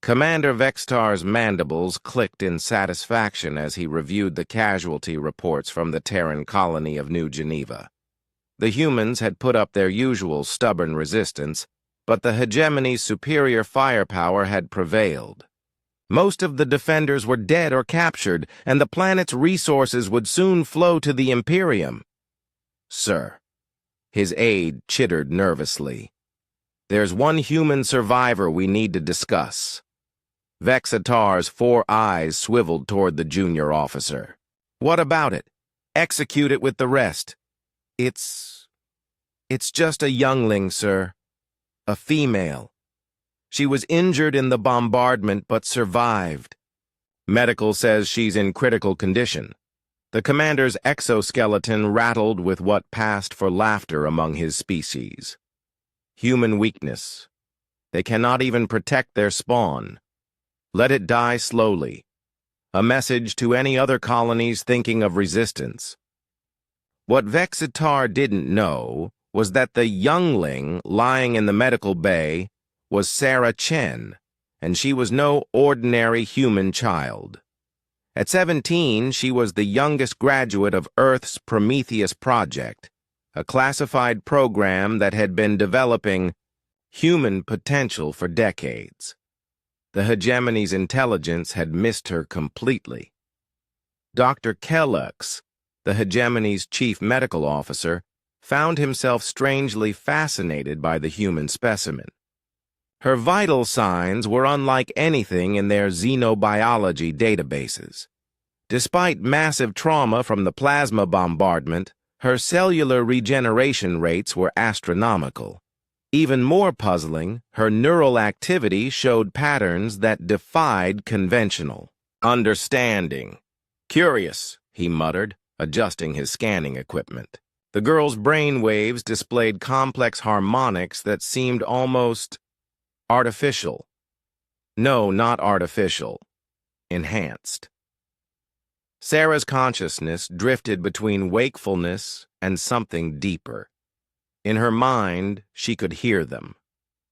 Commander Vextar's mandibles clicked in satisfaction as he reviewed the casualty reports from the Terran colony of New Geneva. The humans had put up their usual stubborn resistance, but the hegemony's superior firepower had prevailed. Most of the defenders were dead or captured, and the planet's resources would soon flow to the Imperium. "Sir," his aide chittered nervously, "there's one human survivor we need to discuss." Vexatar's 4 eyes swiveled toward the junior officer. "What about it? Execute it with the rest." It's just a youngling, sir. A female. She was injured in the bombardment but survived. Medical says she's in critical condition." The commander's exoskeleton rattled with what passed for laughter among his species. Human weakness. They cannot even protect their spawn. Let it die slowly. A message to any other colonies thinking of resistance. What Vexatar didn't know was that the youngling lying in the medical bay was Sarah Chen, and she was no ordinary human child. At 17, she was the youngest graduate of Earth's Prometheus Project, a classified program that had been developing human potential for decades. The hegemony's intelligence had missed her completely. Dr. Kellux, the hegemony's chief medical officer, found himself strangely fascinated by the human specimen. Her vital signs were unlike anything in their xenobiology databases. Despite massive trauma from the plasma bombardment, her cellular regeneration rates were astronomical. Even more puzzling, her neural activity showed patterns that defied conventional understanding. "Curious," he muttered, adjusting his scanning equipment. The girl's brain waves displayed complex harmonics that seemed almost artificial. No, not artificial. Enhanced. Sarah's consciousness drifted between wakefulness and something deeper. In her mind, she could hear them.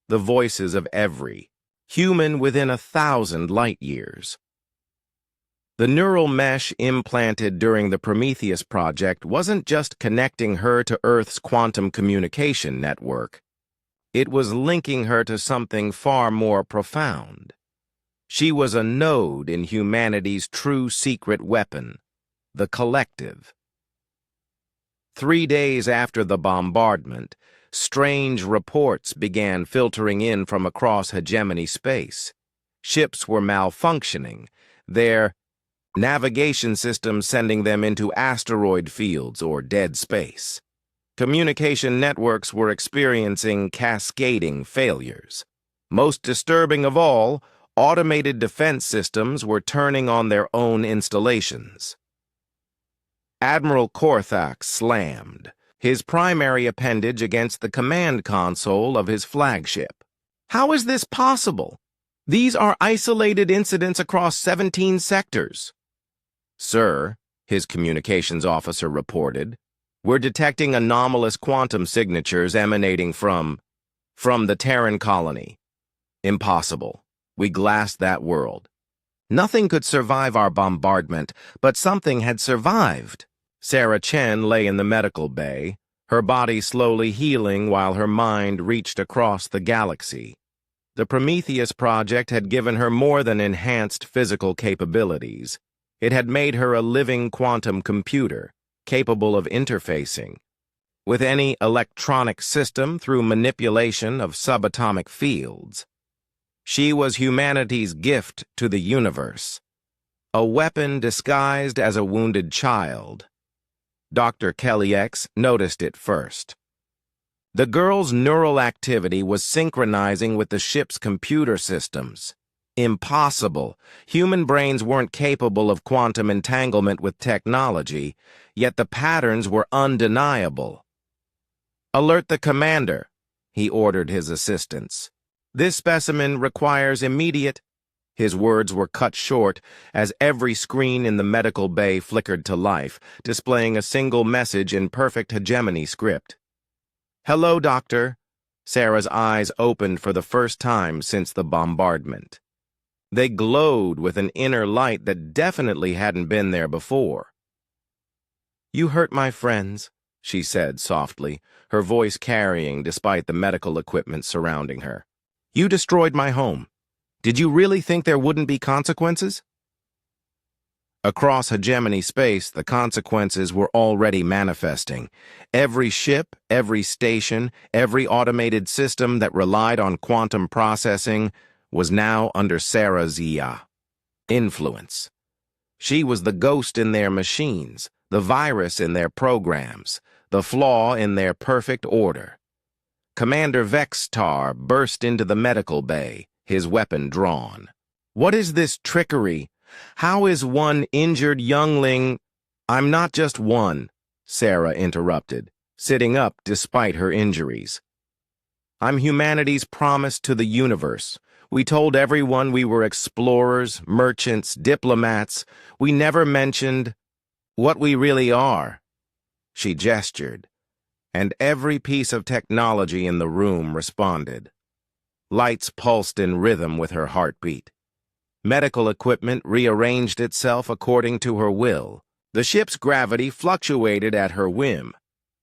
The voices of every human within 1,000 light years. The neural mesh implanted during the Prometheus project wasn't just connecting her to Earth's quantum communication network. It was linking her to something far more profound. She was a node in humanity's true secret weapon, the collective. 3 days after the bombardment, strange reports began filtering in from across hegemony space. Ships were malfunctioning, their navigation systems sending them into asteroid fields or dead space. Communication networks were experiencing cascading failures. Most disturbing of all, automated defense systems were turning on their own installations. Admiral Korthak slammed, his primary appendage against the command console of his flagship. "How is this possible? These are isolated incidents across 17 sectors." "Sir," his communications officer reported, "we're detecting anomalous quantum signatures emanating from the Terran colony. Impossible. We glassed that world. Nothing could survive our bombardment, but something had survived." Sarah Chen lay in the medical bay, her body slowly healing while her mind reached across the galaxy. The Prometheus project had given her more than enhanced physical capabilities. It had made her a living quantum computer, capable of interfacing with any electronic system through manipulation of subatomic fields. She was humanity's gift to the universe, a weapon disguised as a wounded child. Dr. Kellux noticed it first. The girl's neural activity was synchronizing with the ship's computer systems. Impossible. Human brains weren't capable of quantum entanglement with technology, yet the patterns were undeniable. "Alert the commander," he ordered his assistants. "This specimen requires immediate—" His words were cut short as every screen in the medical bay flickered to life, displaying a single message in perfect hegemony script. "Hello, Doctor." Sarah's eyes opened for the first time since the bombardment. They glowed with an inner light that definitely hadn't been there before. "You hurt my friends," she said softly, her voice carrying despite the medical equipment surrounding her. "You destroyed my home. Did you really think there wouldn't be consequences?" Across hegemony space, the consequences were already manifesting. Every ship, every station, every automated system that relied on quantum processing was now under Sarah's influence. She was the ghost in their machines, the virus in their programs, the flaw in their perfect order. Commander Vextar burst into the medical bay, his weapon drawn. "What is this trickery? How is one injured youngling—" "I'm not just one," Sarah interrupted, sitting up despite her injuries. "I'm humanity's promise to the universe. We told everyone we were explorers, merchants, diplomats. We never mentioned what we really are." She gestured, and every piece of technology in the room responded. Lights pulsed in rhythm with her heartbeat. Medical equipment rearranged itself according to her will. The ship's gravity fluctuated at her whim.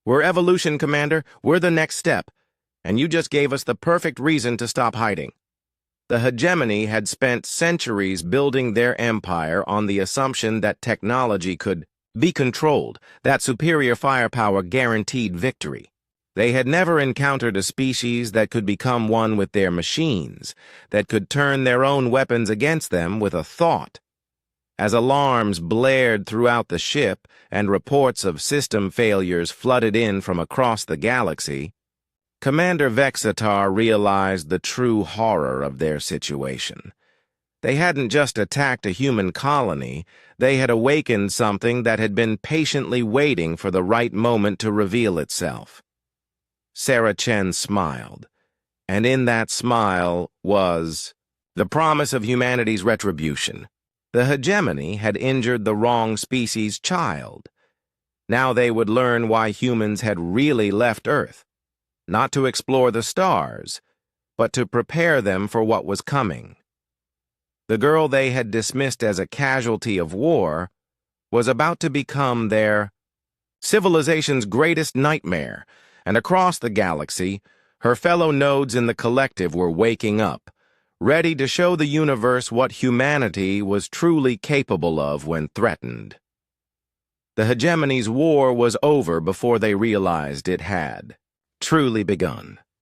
"We're evolution, Commander. We're the next step. And you just gave us the perfect reason to stop hiding." The hegemony had spent centuries building their empire on the assumption that technology could be controlled, that superior firepower guaranteed victory. They had never encountered a species that could become one with their machines, that could turn their own weapons against them with a thought. As alarms blared throughout the ship and reports of system failures flooded in from across the galaxy, Commander Vexatar realized the true horror of their situation. They hadn't just attacked a human colony, they had awakened something that had been patiently waiting for the right moment to reveal itself. Sarah Chen smiled, and in that smile was the promise of humanity's retribution. The hegemony had injured the wrong species' child. Now they would learn why humans had really left Earth, not to explore the stars, but to prepare them for what was coming. The girl they had dismissed as a casualty of war was about to become their civilization's greatest nightmare, and across the galaxy, her fellow nodes in the collective were waking up, ready to show the universe what humanity was truly capable of when threatened. The hegemony's war was over before they realized it had truly begun.